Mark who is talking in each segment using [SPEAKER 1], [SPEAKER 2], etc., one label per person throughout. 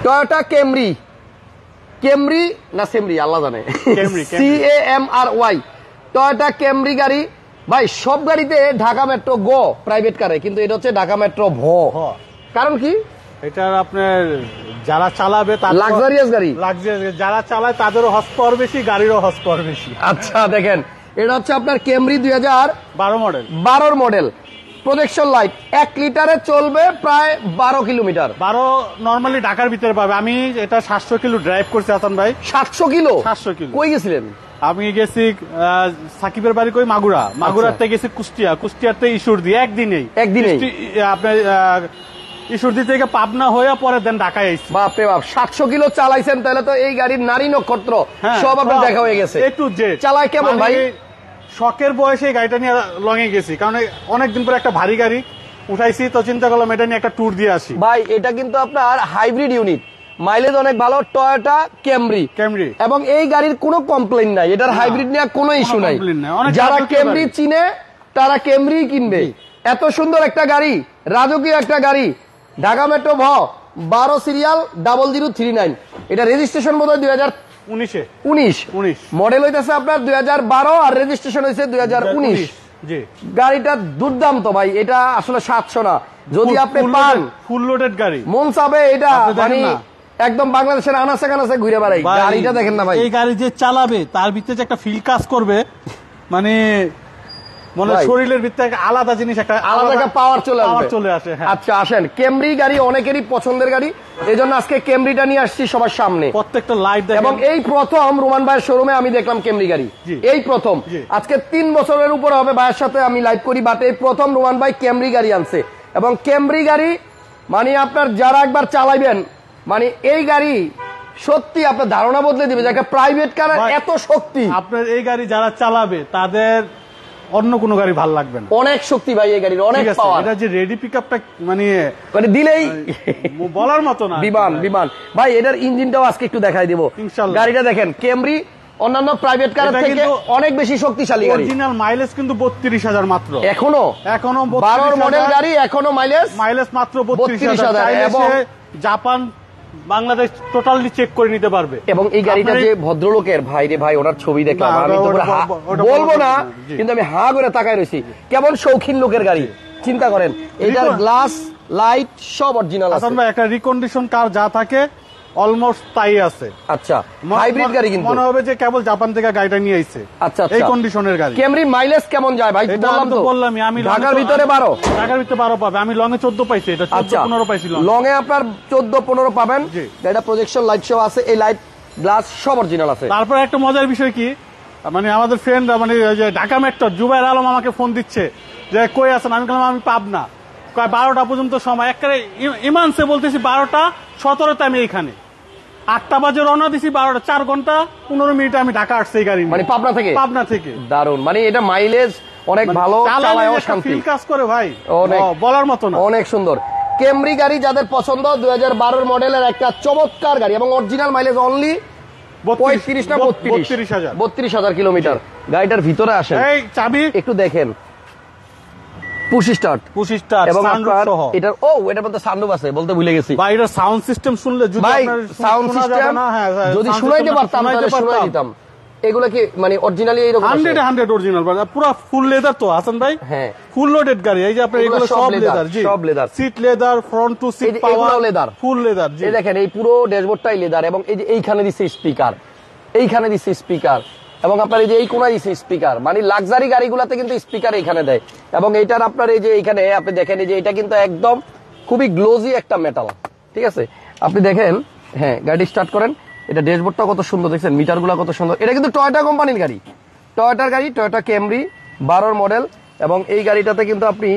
[SPEAKER 1] Toyota Camry, Camry না সেমরি আল্লাহ জানে, CAMRY, Toyota Camry গাড়ি ভাই। সব গাড়িতে ঢাকা মেট্রো গ প্রাইভেট কারে, কিন্তু এটা হচ্ছে ঢাকা মেট্রো ভ। কারণ কি?
[SPEAKER 2] এটার আপনার যারা চালাবে
[SPEAKER 1] লাক্সারিয়াস গাড়ি,
[SPEAKER 2] যারা চালায় তাদেরও হর্স পাওয়ার বেশি, গাড়িরও হর্স পাওয়ার বেশি।
[SPEAKER 1] আচ্ছা দেখেন, এটা হচ্ছে আপনার Camry
[SPEAKER 2] 2012 model,
[SPEAKER 1] 12 model. Projection light 1 লিটারে চলবে প্রায় 12 কিলোমিটার।
[SPEAKER 2] 12 নরমালি ঢাকার ভিতরে পাবে। আমি এটা 700 কিলো ড্রাইভ করছি হাসান ভাই।
[SPEAKER 1] 700 কিলো?
[SPEAKER 2] 700 কিলো।
[SPEAKER 1] কই গেছিলেন?
[SPEAKER 2] আমি গেছি সাকিবের বাড়ি কই মাগুরাতে গেছি কুষ্টিয়াতে ঈশ্বরদী একদিনেই আপনার ঈশ্বরদী থেকে পাবনা হয়ে পরে দেন ঢাকায় আইছি।
[SPEAKER 1] বাপরে বাপ, 700 কিলো চালাইছেন, তাহলে তো এই গাড়ির নারী নক্ষত্র সব আপনার দেখা হয়ে গেছে।
[SPEAKER 2] একটু যে
[SPEAKER 1] চালায় কেমন ভাই?
[SPEAKER 2] শখের বয়সে গাড়িটা নিয়ে লঙে গেছি, কারণ অনেকদিন পরে একটা ভারী গাড়ি উঠাইছি, তো চিন্তা করলাম এটা নিয়ে একটা ট্যুর দিয়ে আসি।
[SPEAKER 1] ভাই এটা কিন্তু আপনার হাইব্রিড ইউনিট, মাইলেজ অনেক ভালো, টয়োটা ক্যামরি। এবং এই গাড়ির কোনো কমপ্লেইন নাই, এটার হাইব্রিড নিয়ে কোনো ইস্যু নাই। যারা ক্যামরি চিনে তারা ক্যামরি কিনবে। এত সুন্দর একটা গাড়ি, রাজকীয় একটা গাড়ি, ঢাকা মেট্রো ভ 12 সিরিয়াল 0039। এটা রেজিস্ট্রেশন বোধহয় 2019 মডেল হইতেছে আপনার 2012, আর রেজিস্ট্রেশন হয়েছে 2019। গাড়িটা দুর্দান্ত ভাই, এটা আসলে 700 না, যদি আপনি পান
[SPEAKER 2] ফুল লোডেড গাড়ি মন
[SPEAKER 1] চাবে এটা মানে একদম বাংলাদেশের আনাচে কানাচে ঘুরে বেড়াই। গাড়িটা দেখেন না ভাই,
[SPEAKER 2] এই গাড়ি যে চালাবে তার ভিতরে যে একটা ফিল কাজ করবে, মানে মনে শরীরের ভিতরে একটা আলাদা জিনিস, একটা আলাদা পাওয়ার চলে আসে।
[SPEAKER 1] আচ্ছা আসেন, ক্যামরি গাড়ি অনেকেরই পছন্দের গাড়ি, এজন্য আজকে ক্যামরিটা নিয়ে আসছি সবার সামনে।
[SPEAKER 2] প্রত্যেকটা লাইট দেখেন।
[SPEAKER 1] এবং এই প্রথম রোমান ভাইয়ের শোরুমে আমি দেখলাম ক্যামরি গাড়ি, এই প্রথম। আজকে 3 বছরের উপরে হবে ভাইয়ের সাথে আমি লাইভ করি, বাট এই প্রথম রোমান ভাই ক্যামরি গাড়ি আনছে। এবং ক্যামরি গাড়ি মানে আপনার যারা একবার চালাইবেন, মানে এই গাড়ি সত্যি আপনার ধারণা বদলে দিবে যে একটা প্রাইভেট কার এত শক্তি।
[SPEAKER 2] আপনার এই গাড়ি যারা চালাবে তাদের অন্য কোনো গাড়ি ভালো লাগবে না,
[SPEAKER 1] অনেক শক্তি ভাই এই গাড়ির, অনেক পাওয়ার।
[SPEAKER 2] এটা যে রেডি পিকআপটা মানে
[SPEAKER 1] দিলেই
[SPEAKER 2] বলার মতো না,
[SPEAKER 1] বিমান ভাই। এটার ইঞ্জিনটাও আজকে একটু দেখাই দেব ইনশাআল্লাহ। গাড়িটা দেখেন, ক্যামরি অন্যান্য প্রাইভেট কার থেকে অনেক বেশি শক্তিশালী গাড়ি।
[SPEAKER 2] অরিজিনাল মাইলেজ কিন্তু 32,000 মাত্র,
[SPEAKER 1] এখনো 12 মডেল গাড়ি, এখনো মাইলেজ
[SPEAKER 2] মাত্র 32,000। এবং জাপান বাংলাদেশ টোটালি চেক করে নিতে পারবে।
[SPEAKER 1] এবং এই গাড়িটা যে ভদ্রলোকের ভাই রে ভাই, ওনার ছবি দেখলাম, আমি তো বলবো না, কিন্তু আমি হা করে তাকায় রয়েছি, কেমন শৌখিন লোকের গাড়ি। চিন্তা করেন, এটার গ্লাস লাইট সব অরিজিনাল আছে।
[SPEAKER 2] একটা রিকন্ডিশন কার যা থাকে অলমোস্ট তাই আছে।
[SPEAKER 1] আচ্ছা, হাইব্রিড গাড়ি কিন্তু
[SPEAKER 2] মনে হবে যে কেবল জাপান থেকে গাড়িটা নিয়ে আইছে।
[SPEAKER 1] আচ্ছা,
[SPEAKER 2] এই কন্ডিশনের গাড়ি।
[SPEAKER 1] ক্যামরি মাইলেজ কেমন যায় ভাই?
[SPEAKER 2] বললামই আমি
[SPEAKER 1] ঢাকার ভিতরে 12,
[SPEAKER 2] ঢাকার ভিতরে 12 পাবে। আমি লং এ 14 পাইছি, এটা 14-15 পাইছিল।
[SPEAKER 1] লং এ আপনার 14-15 পাবেন। এটা প্রজেকশন লাইট সহ আছে, এই লাইট গ্লাস সব অরিজিনাল আছে।
[SPEAKER 2] তারপর একটা মজার বিষয় কি, মানে আমাদের ফ্রেন্ড মানে ঢাকা মেট্রো জুবাইর আলম আমাকে ফোন দিচ্ছে যে কই আছেন, আমি বললাম আমি পাবনা। 12টা পর্যন্ত সময়, একেবারে ইমানসে বলতেছি 12টা 17তে আমি এইখানে, 8টা বাজে রওনা দিছি, 12টা 4 ঘন্টা 15 মিনিটে আমি ঢাকা আসছি এই গাড়ি,
[SPEAKER 1] মানে পাবনা থেকে। দারুন, মানে এটা মাইলেজ অনেক ভালো, চালায়ও শান্তি,
[SPEAKER 2] ফিল কাজ করে ভাই, বলার মতো না,
[SPEAKER 1] অনেক সুন্দর। ক্যামরি গাড়ি যাদের পছন্দ, 2012 মডেলের একটা চমৎকার গাড়ি, এবং অরিজিনাল মাইলেজ অনলি 35 না 32,000 কিলোমিটার। গাড়িটার ভিতরে আসে,
[SPEAKER 2] এই চাবি
[SPEAKER 1] একটু দেখেন, পুশ স্টার্ট এবং এটার এটার মধ্যে সানরুফ আছে, বলতে ভুলে গেছি
[SPEAKER 2] ভাই। এটা সাউন্ড সিস্টেম শুনলে যদি আপনার
[SPEAKER 1] সাউন্ড সিস্টেম যদি শুনাইতে পারতাম তাহলে শুনাই দিতাম। এগুলা কি মানে অরিজিনালি এইরকম
[SPEAKER 2] 100% অরিজিনাল, পুরো ফুল লেদার তো হাসান ভাই।
[SPEAKER 1] হ্যাঁ,
[SPEAKER 2] ফুল লোডেড গাড়ি। এই যে আপনার এগুলো সব লেদার, জি
[SPEAKER 1] সব leather,
[SPEAKER 2] seat leather, front two seat power
[SPEAKER 1] leather,
[SPEAKER 2] full leather.
[SPEAKER 1] এই দেখেন, এই পুরো ড্যাশবোর্ডটাই লেদার। এবং এই যে এইখানে দিচ্ছে স্পিকার, এইখানে দিচ্ছে স্পিকার, এবং আপনার এই যে এই কোনায় দিচ্ছে স্পিকার। মানে লাক্সারি গাড়িগুলোতে কিন্তু স্পিকার এইখানে দেয়। এবং এইটার আপনার এই যে এইখানে আপনি দেখেন, এই যে এটা কিন্তু একদম খুবই গ্লোজি একটা মেটাল, ঠিক আছে? আপনি দেখেন, হ্যাঁ, গাড়ি স্টার্ট করেন, এটা ড্যাশবোর্ডটা কত সুন্দর, দেখছেন মিটারগুলো কত সুন্দর। এটা কিন্তু টয়োটা কোম্পানির গাড়ি, টয়োটার গাড়ি, টয়োটা ক্যামরি 12 মডেল। এবং এই গাড়িটাতে কিন্তু আপনি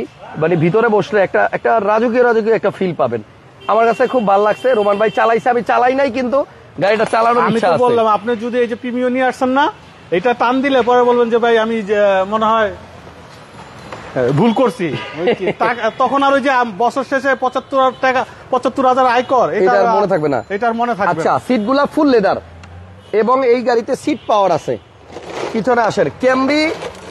[SPEAKER 1] মানে ভিতরে বসলে একটা রাজকীয় একটা ফিল পাবেন। আমার কাছে খুব ভালো লাগছে। রোমান ভাই চালাইছে, আমি চালাই নাই, কিন্তু গাড়িটা চালানোর ইচ্ছা আছে।
[SPEAKER 2] আমি তো বললাম, আপনি যদি এই যে প্রিমিয়াম নিয়ে আসছেন না, এটা টান দিলে পরে বলবেন যে ভাই আমি মনে হয় ভুল করছি। তখন আর ওই যে বছর শেষে 75,000 আয়কর, এটা মনে থাকবে না, এটার মনে থাকবে।
[SPEAKER 1] আচ্ছা, সিটগুলা ফুল লেদার, এবং এই গাড়িতে সিট পাওয়ার আছে। পিছনে আসেন, ক্যামরি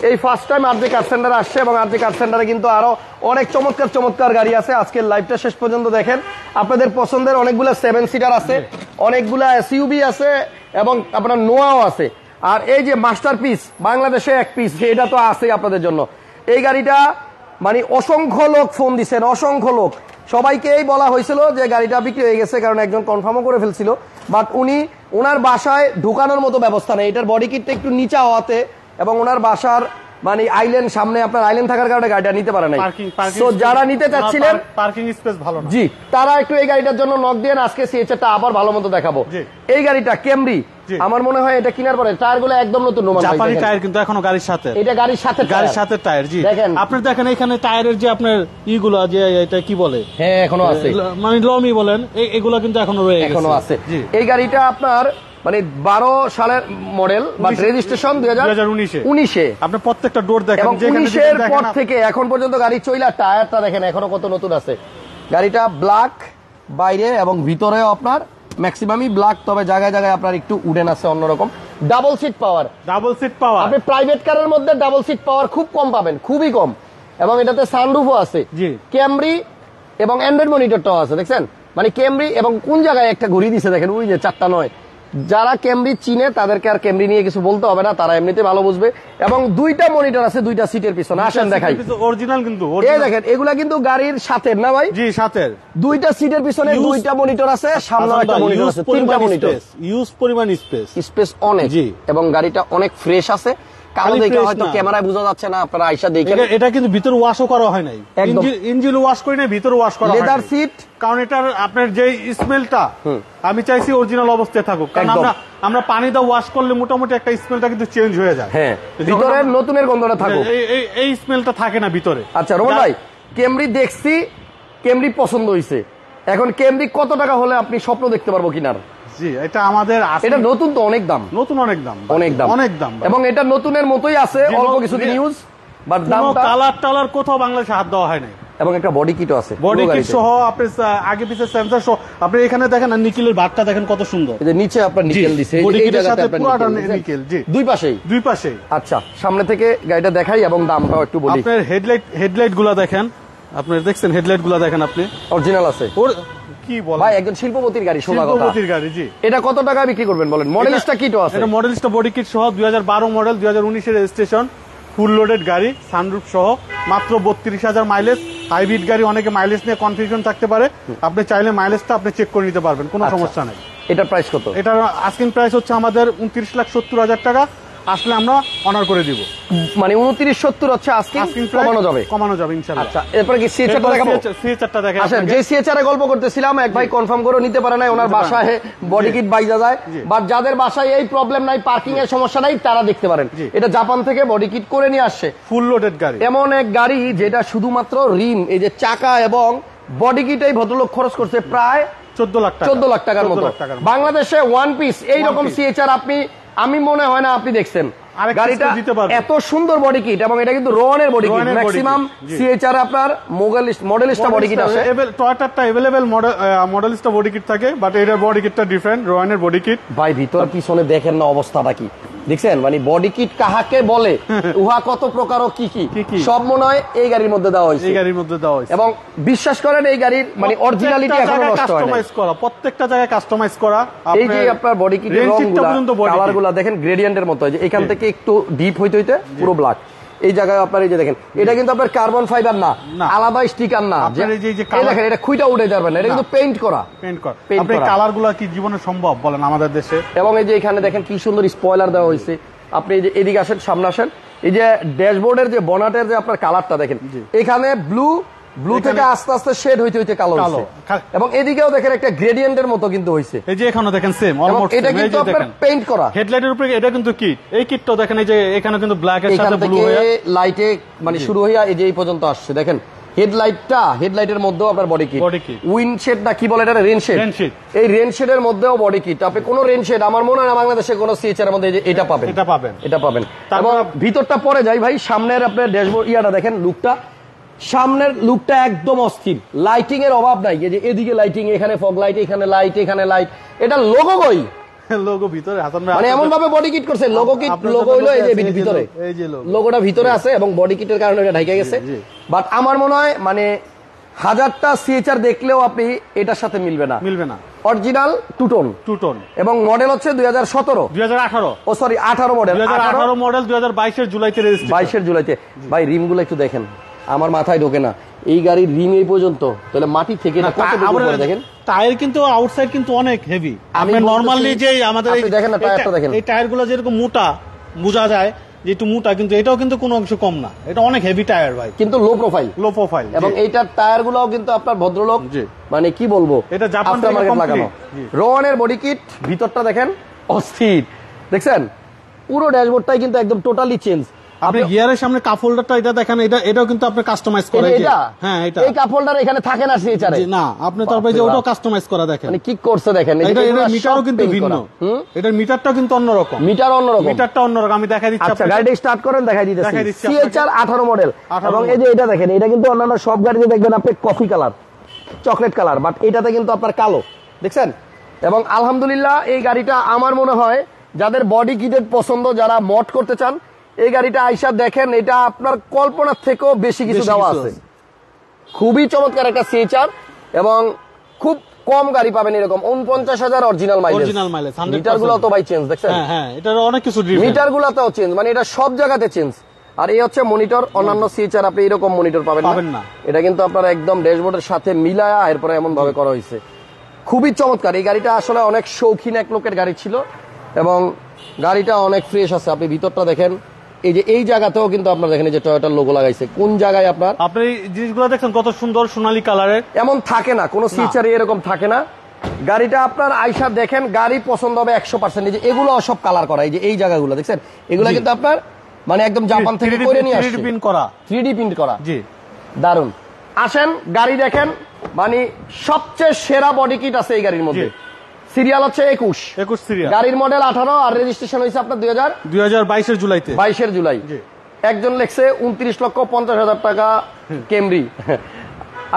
[SPEAKER 1] এই ফার্স্ট টাইম আরজে কার সেন্টারে আসছে এবং আরজে কার সেন্টারে কিন্তু আরো অনেক চমৎকার চমৎকার গাড়ি আছে। আজকের লাইভটা শেষ পর্যন্ত দেখেন, আপনাদের পছন্দের অনেকগুলো 7 সিটার আছে, অনেকগুলা এসইউভি আছে এবং আপনার নোয়াও আছে। আর এই যে মাস্টারপিস বাংলাদেশে এক পিস, এটা তো আছেই আপনাদের জন্য। এই গাড়িটা মানে অসংখ্য লোক ফোন দিচ্ছেন, অসংখ্য লোক, সবাইকেই বলা হয়েছিল যে গাড়িটা বিক্রি হয়ে গেছে, কারণ একজন কনফার্মও করে ফেলছিল, বাট উনি ওনার বাসায় ঢুকানোর মতো ব্যবস্থা নেই। এটার বডি কিটটা একটু নিচা হওয়াতে এবং ওনার বাসার মানে আইল্যান্ড, সামনে আপনার আইল্যান্ড থাকার কারণে গাড়িটা নিতে পারে নাই। তো যারা নিতে চাচ্ছিলেন,
[SPEAKER 2] পার্কিং স্পেস ভালো না,
[SPEAKER 1] জি, তারা একটু এই গাড়িটার জন্য নক দিয়ে আজকে সিএচআরটা আবার ভালো মতো দেখাবো। এই গাড়িটা ক্যামরি, আমার মনে হয় এটা কেনার পরে টায়ারগুলো একদম নতুন,
[SPEAKER 2] জাপানি টায়ার কিন্তু এখনো গাড়ির সাথে,
[SPEAKER 1] এটা গাড়ির সাথে
[SPEAKER 2] টায়ার। জি
[SPEAKER 1] দেখেন,
[SPEAKER 2] আপনি দেখেন এখানে টায়ারের যে আপনার ইগুলো যে এটা কি বলে,
[SPEAKER 1] হ্যাঁ এখনো আছে,
[SPEAKER 2] মানে লমি বলেন, এগুলো কিন্তু এখনো রয়ে গেছে, এখনো আছে।
[SPEAKER 1] এই গাড়িটা আপনার মানে 12 সালের মডেল বা রেজিস্ট্রেশন 2019-এ।
[SPEAKER 2] আপনি প্রত্যেকটা ডোর দেখেন,
[SPEAKER 1] এবং 19-এর পর থেকে এখন পর্যন্ত গাড়ি চইলা, টায়ারটা দেখেন এখনো কত নতুন আছে। গাড়িটা ব্ল্যাক বাইরে এবং ভিতরেও আপনার ম্যাক্সিমামই ব্ল্যাক, তবে জায়গায় জায়গায় আপনার একটু উডেন আছে অন্যরকম। ডাবল সিট পাওয়ার, আপনি প্রাইভেট কারের মধ্যে ডাবল সিট পাওয়ার খুব কম পাবেন, খুবই কম। এবং এটাতে সানরুফও আছে, ক্যামরি এবং অ্যান্ড্রয়েড মনিটরটাও আছে, দেখছেন। মানে ক্যামরি এবং কোন জায়গায় একটা ঘুরিয়ে দিছে দেখেন, ওই যে 4টা 9। যারা ক্যামরি চিনে তাদেরকে আর ক্যামরি নিয়ে কিছু বলতে হবে না, তারা এমনিতে ভালো বুঝবে। এবং 2টা মনিটর আছে 2টা সিটের পিছনে, আসেন দেখাই,
[SPEAKER 2] অরিজিনাল কিন্তু।
[SPEAKER 1] এই দেখেন, এগুলা কিন্তু গাড়ির সাথে না ভাই,
[SPEAKER 2] জি সাথের।
[SPEAKER 1] 2টা সিটের পিছনে 2টা মনিটর আছে, সামনে একটা মনিটর আছে, 3টা মনিটর।
[SPEAKER 2] ইউজ পরিমাণ স্পেস
[SPEAKER 1] অনেক, এবং গাড়িটা অনেক ফ্রেশ আছে। কালো দেখে হয়তো ক্যামেরায় বোঝা যাচ্ছে না, আপনারা আয়শা দেখেন।
[SPEAKER 2] এটা কিন্তু ভিতর ওয়াশও করা হয় নাই, ইঞ্জিন ওয়াশ করি নাই, ভিতর ওয়াশ করা হয়
[SPEAKER 1] লেদার সিট।
[SPEAKER 2] কারণ এটার আপনার যে স্মেলটা আমি চাইছি অরিজিনাল অবস্থায় থাকুক, কারণ আমরা পানি দা ওয়াশ করলে মোটামুটি একটা স্মেলটা কিন্তু চেঞ্জ হয়ে যায়।
[SPEAKER 1] হ্যাঁ, ভিতরের নতুনের গন্ধটা থাকুক,
[SPEAKER 2] এই স্মেলটা থাকে না ভিতরে।
[SPEAKER 1] আচ্ছা রোমান ভাই, ক্যামরি দেখছি, ক্যামরি পছন্দ হইছে, এখন ক্যামরি কত টাকা হলে আপনি স্বপ্ন দেখতে পারবো কিনার?
[SPEAKER 2] জি, এটা আমাদের
[SPEAKER 1] এটা নতুন তো অনেক দাম,
[SPEAKER 2] অনেক দাম,
[SPEAKER 1] এবং এটা নতুনের মতোই আছে, অল্প কিছুদিন ইউজ, বাট দামটা
[SPEAKER 2] কালার কোথাও বাংলাদেশে হাত দেওয়া হয় নাই।
[SPEAKER 1] এবং একটা বডি কিটও আছে,
[SPEAKER 2] বডি কিট সহ আপনি আগে পিছে সেন্সর সহ, আপনি এখানে দেখেন নিকেলের বারটা দেখেন কত সুন্দর,
[SPEAKER 1] এই যে নিচে আপনার নিকেল দিছে,
[SPEAKER 2] এই জায়গাতে পুরোটা নিকেল, জি দুই পাশেই।
[SPEAKER 1] আচ্ছা, সামনে থেকে গাড়িটা দেখাই এবং দামটাও একটু বলি।
[SPEAKER 2] আপনার হেডলাইট গুলা দেখেন, আপনি দেখছেন হেডলাইট গুলা দেখেন, আপনি
[SPEAKER 1] অরিজিনাল আছে।
[SPEAKER 2] ওর কি বলেন
[SPEAKER 1] ভাই, একজন শিল্পপতির গাড়ি,
[SPEAKER 2] শিল্পপতির গাড়ি। জি,
[SPEAKER 1] এটা কত টাকা বিক্রি করবেন বলেন? মডেলিস্টটা কিটও আছে,
[SPEAKER 2] এটা মডেলিস্টটা বডি কিট সহ 2012 মডেল, 2019 এর রেজিস্ট্রেশন, ফুল লোডেড গাড়ি, সানরুফ সহ, মাত্র 32,000 মাইলেজ। হাইব্রিড গাড়ি, অনেকে মাইলেজ নিয়ে কনফিউশন থাকতে পারে, আপনি চাইলে মাইলেজটা আপনি চেক করে নিতে পারবেন, কোনো সমস্যা নেই।
[SPEAKER 1] এটার প্রাইস কত?
[SPEAKER 2] এটার আস্কিং প্রাইস হচ্ছে আমাদের 29,70,000 টাকা, আসলে আমরা অনার করে দিব।
[SPEAKER 1] মানে 29,70 হচ্ছে আস্কিং, কমানো যাবে ইনশাআল্লাহ। আচ্ছা, এরপর কি সিএচআরটা দেখাবো?
[SPEAKER 2] সিএচআরটা দেখেন।
[SPEAKER 1] আচ্ছা, যে সিএচআর গল্প করতেছিলাম, এক ভাই কনফার্ম করে নিতে পারে না, ওনার বাসায় বডি কিট বাইজা যায়, বাট যাদের বাসায় এই প্রবলেম নাই, পার্কিং এর সমস্যা নাই, তারা দেখতে পারেন। এটা জাপান থেকে বডি কিট করে নিয়ে আসছে,
[SPEAKER 2] ফুল লোডেড গাড়ি।
[SPEAKER 1] এমন এক গাড়ি যেটা শুধুমাত্র রিম, এই যে চাকা এবং বডি কিট, এই ভদ্রলোক খরচ করছে প্রায়
[SPEAKER 2] 14 লাখ
[SPEAKER 1] টাকার মতো। বাংলাদেশে ওয়ান পিস এইরকম সিএচআর আমি মনে হয় না আপনি দেখছেন। গাড়িটা এত সুন্দর বডি কিট, এবং এটা কিন্তু রোয়ানের বডি কিট, ম্যাক্সিমাম সিএচআর আপনার মডেলিস্টটা বডি কিট আছে।
[SPEAKER 2] টয়োটাটা अवेलेबल মডেলিস্টটা বডি কিট থাকে, বাট এটার বডি কিটটা ডিফারেন্ট, রোয়ানের বডি কিট।
[SPEAKER 1] ভাই, ভিতর পিছনে দেখেন না অবস্থাটা কি, দেখছেন? মানে বডি কিট কাহাকে বলে, উহা কত প্রকার ও কি সব মনে হয় এই গাড়ির মধ্যে দেওয়া হয়েছে, এবং বিশ্বাস করেন এই গাড়ির মানে অরিজিনালিটি এখনো নষ্ট হয় না,
[SPEAKER 2] প্রত্যেকটা জায়গায় কাস্টমাইজ করা।
[SPEAKER 1] এই যে আপনার বডি কিটের রংগুলো, কালারগুলো দেখেন গ্রেডিয়েন্টের মতো, যে এখান থেকে একটু ডিপ হইতে পুরো ব্ল্যাক। এই জায়গায় আপনার এই যে দেখেন, এটা কিন্তু আপনার কার্বন ফাইবার না, আলাদা স্টিকার না, দেখেন এটা খুইটা উঠে যাবেন না, এটা কিন্তু পেইন্ট করা।
[SPEAKER 2] আপনি কালারগুলো কি জীবনে সম্ভব বলেন আমাদের দেশে?
[SPEAKER 1] এবং এই যে এখানে দেখেন কি সুন্দর স্পয়লার দেওয়া হয়েছে। আপনি এই যে এদিকে আসেন, সামনে আসেন, এই যে ড্যাশবোর্ডের যে বনাটের যে আপনার কালারটা দেখেন, এখানে ব্লু থেকে আস্তে আস্তে শেড হইতে কালো, এবং এদিকেও দেখেন একটা গ্রেডিয়েন্টের মতো কিন্তু হইছে।
[SPEAKER 2] এই যে এখানেও দেখেন সেম, অলমোস্ট
[SPEAKER 1] এটা কিন্তু আপনার পেইন্ট করা।
[SPEAKER 2] হেডলাইটের উপরে এটা কিন্তু কিট, এই কিটটাও দেখেন, এই যে এখানে কিন্তু ব্ল্যাক এর সাথে ব্লু হয়ে
[SPEAKER 1] লাইটে মানে শুরু হইয়া এই যে এই পর্যন্ত আসছে। দেখেন হেডলাইটের মধ্যেও আপনার বডি কিট, উইন্ডশেড না কি বলে এটা, রেনশেড। এই রেনশেডের মধ্যেও বডি কিট। আপনি কোন রেনশেড, আমার মনে হয় না বাংলাদেশে কোন সিএচআর এর মধ্যে এটা পাবেন। এবং ভিতরটা পরে যাই ভাই, সামনের আপনার ড্যাশবোর্ড ইয়াটা দেখেন, সামনের লুকটা একদম অস্থির, লাইটিং এর অভাব নাই। এই যে এদিকে লাইটিং, এখানে ফগ লাইট, এখানে লাইট, এটা লোগো কই?
[SPEAKER 2] লোগো ভিতরে হাসান ভাই
[SPEAKER 1] মানে এমন ভাবে বডি কিট করছে, লোগো কিট,
[SPEAKER 2] আপনার
[SPEAKER 1] লোগো হইলো এই যে ভিতরে,
[SPEAKER 2] এই যে লোগো,
[SPEAKER 1] লোগোটা ভিতরে আছে এবং বডি কিটের কারণে এটা ঢেকে গেছে।
[SPEAKER 2] জি।
[SPEAKER 1] বাট আমার মনে হয় মানে 1000টা সিএচআর দেখলেও আপনি এটার সাথে মিলবে না। অরিজিনাল টু টোন এবং মডেল হচ্ছে 2017
[SPEAKER 2] 2018
[SPEAKER 1] ও সরি 18 মডেল,
[SPEAKER 2] 2018 মডেল 2022 এর জুলাইতে রেজিস্ট্রেশন,
[SPEAKER 1] 22 এর জুলাইতে। ভাই রিমগুলো একটু দেখেন, আমার মাথায় ঢোকে না এই গাড়ির রিম এই পর্যন্ত, তাহলে মাটি থেকে এটা কত দূর উপরে দেখেন।
[SPEAKER 2] টায়ার কিন্তু আউটসাইড কিন্তু অনেক হেভি।
[SPEAKER 1] আমি
[SPEAKER 2] আপনি নরমালি যে আমাদের
[SPEAKER 1] আপনি দেখেন না টায়ারটা দেখেন,
[SPEAKER 2] এই টায়ারগুলো যেরকম মোটা বোঝা যায় যে একটু মোটা, কিন্তু এটাও কিন্তু কোনো অংশ কম না, এটা অনেক হেভি টায়ার ভাই,
[SPEAKER 1] কিন্তু লো প্রোফাইল এবং এইটার টায়ার গুলোও কিন্তু আপনার ভদ্রলোক মানে কি বলবো
[SPEAKER 2] এটা জাপান থেকে
[SPEAKER 1] লাগানো। রোয়ানের বডি কিট ভিতরটা দেখেন অস্থির, দেখছেন পুরো ড্যাশবোর্ডটাই কিন্তু একদম টোটালি চেঞ্জ।
[SPEAKER 2] আপনি গিয়ারের সামনে কাপ হোল্ডারটা এটা দেখেন, এটাও কিন্তু আপনি কাস্টমাইজ করা,
[SPEAKER 1] হ্যাঁ এটা এই কাপ হোল্ডার এখানে থাকে না সিএচআর এ
[SPEAKER 2] না, আপনি তারপরে যে ওটাও কাস্টমাইজ করা দেখেন,
[SPEAKER 1] মানে কি করছে দেখেন।
[SPEAKER 2] এটা মিটারও কিন্তু ভিন্ন, এটার মিটারটাও কিন্তু অন্যরকম, মিটারটা অন্যরকম। আমি দেখাই দিচ্ছি,
[SPEAKER 1] আচ্ছা গাড়িটা স্টার্ট করেন, দেখাই দিতেছি। সিএচআর 18 মডেল এবং এই যে এটা দেখেন, এটা কিন্তু অন্যান্য সব গাড়িতে দেখবেন আপনি coffee colour, chocolate colour, but এটাতে কিন্তু আপনার কালো, দেখছেন। এবং আলহামদুলিল্লাহ এই গাড়িটা আমার মনে হয় যাদের বডি কিটেড পছন্দ, যারা মড করতে চান, এই গাড়িটা আইসা দেখেন, এটা আপনার কল্পনার থেকেও বেশি কিছু দেওয়া আছে। খুবই চমৎকার একটা সিএচআর এবং খুব কম গাড়ি পাবেন এরকম 49,000 অরিজিনাল মাইলেজ। মিটার গুলো তো ভাই চেঞ্জ, দেখছেন
[SPEAKER 2] এটার অনেক কিছু
[SPEAKER 1] মিটার গুলাতেও চেঞ্জ, মানে এটা সব জায়গাতে চেঞ্জ। আর এই হচ্ছে মনিটর, অন্যান্য সিএচআর আপনি এরকম মনিটর পাবেন না, এটা কিন্তু আপনার একদম ড্যাশবোর্ডের সাথে মিলায়া এরপরে এমন ভাবে করা হয়েছে। খুবই চমৎকার এই গাড়িটা, আসলে অনেক শৌখিন এক লোকের গাড়ি ছিল এবং গাড়িটা অনেক ফ্রেশ আছে। আপনি ভিতরটা দেখেন, এই যে এই জায়গাতেও কিন্তু আপনার দেখেন এই যে টয়োটার লোগো লাগাইছে, কোন জায়গায় আপনার
[SPEAKER 2] আপনি জিনিসগুলো দেখছেন কত সুন্দর সোনালী কালারের,
[SPEAKER 1] এমন থাকে না কোন সিএচআর এরকম থাকে না। গাড়িটা আপনার আইসা দেখেন, গাড়ি পছন্দ হবে 100%। এই যে এগুলো সব কালার করা, এই যে এই জায়গাগুলো দেখছেন, এগুলো কিন্তু আপনার মানে একদম জাপান থেকে করে নিয়ে আসছে, 3D প্রিন্ট করা। জি দারুন। আসেন গাড়ি দেখেন, মানে সবচেয়ে সেরা বডি কিট আছে এই গাড়ির মধ্যে। সিরিয়াল হচ্ছে 21 সিরিয়াল, গাড়ির মডেল 18 আর রেজিস্ট্রেশন হয়েছে আপনার
[SPEAKER 2] 2022 এর জুলাইতে,
[SPEAKER 1] 22 জুলাই। একজন লেখছে 29,50,000 টাকা কেমরি।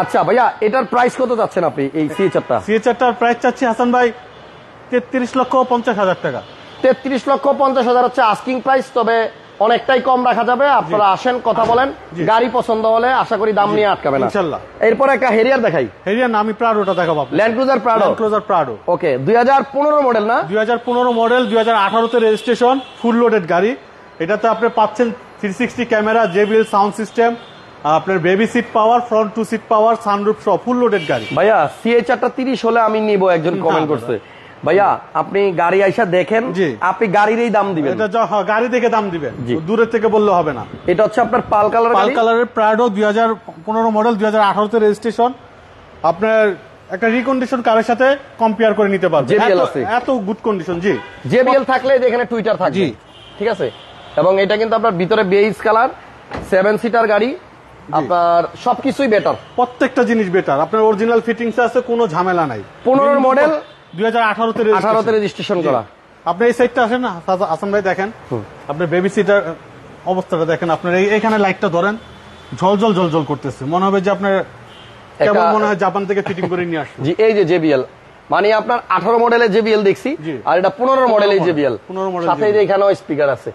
[SPEAKER 1] আচ্ছা ভাইয়া, এটার প্রাইস কত যাচ্ছেন আপনি এই সিএচআরটা?
[SPEAKER 2] সিএচআরটার প্রাইস চাচ্ছি হাসান ভাই 33,50,000 টাকা।
[SPEAKER 1] 33,50,000 হচ্ছে আস্কিং প্রাইস, তবে অনেকটাই কম রাখা যাবে। আপনারা আসেন, কথা বলেন, গাড়ি পছন্দ হলে আশা করি দাম নিয়ে আটকাবে না ইনশাআল্লাহ। এরপর একটা হেরিয়ার দেখাই।
[SPEAKER 2] হেরিয়ার না, আমি প্রাডোটা দেখাবো আপনাকে।
[SPEAKER 1] Land cruiser Prado. Okay, 2015 model না?
[SPEAKER 2] 2015 মডেল, 2018 তে রেজিস্ট্রেশন, ফুল লোডেড গাড়ি। এটাতে আপনি পাচ্ছেন 360 ক্যামেরা, JBL সাউন্ড সিস্টেম, আপনার baby seat power, front 2 seat power, sunroof সহ ফুল লোডেড গাড়ি।
[SPEAKER 1] ভাইয়া সিএচআরটা 30 হলে আমি নিব, একজন কমেন্ট করছে। ভাইয়া আপনি গাড়ি আইসা দেখেন, আপনি গাড়িরই দাম দিবেন,
[SPEAKER 2] গাড়ি দেখে দাম দিবেন, দূরের থেকে বললে হবে না।
[SPEAKER 1] এটা হচ্ছে আপনার পাল কালারের
[SPEAKER 2] প্রাডো, 2015 মডেল, 2018 তে রেজিস্ট্রেশন। আপনার একটা রিকন্ডিশন কারের সাথে কম্পেয়ার করে নিতে পারবেন, এত গুড কন্ডিশন। জি,
[SPEAKER 1] JBL থাকলে এখানে টুইটার থাকবে, ঠিক আছে। এবং এটা কিন্তু আপনার ভিতরে বেজ কালার, 7 সিটার গাড়ি, আপনার সবকিছুই বেটার,
[SPEAKER 2] প্রত্যেকটা জিনিস বেটার। আপনার অরিজিনাল ফিটিংস আছে, কোনো ঝামেলা নাই।
[SPEAKER 1] 15 মডেল,
[SPEAKER 2] 2018 তে রেজিস্ট্রেশন করা। আপনি এই সাইডটা আসেন না হাসান ভাই, দেখেন আপনার বেবি সিটার অবস্থাটা দেখেন। আপনার এইখানে লাইটটা ধরেন, ঝলঝল করতেছে, মনে হবে যে আপনার কেমন মনে হয় জাপান থেকে ফিটিং করে নিয়ে আসছে।
[SPEAKER 1] জি, এই যে JBL, মানে আপনার 18 মডেলের JBL দেখছি, আর এটা 15 মডেলের JBL, সাথে এখানেও স্পিকার আছে।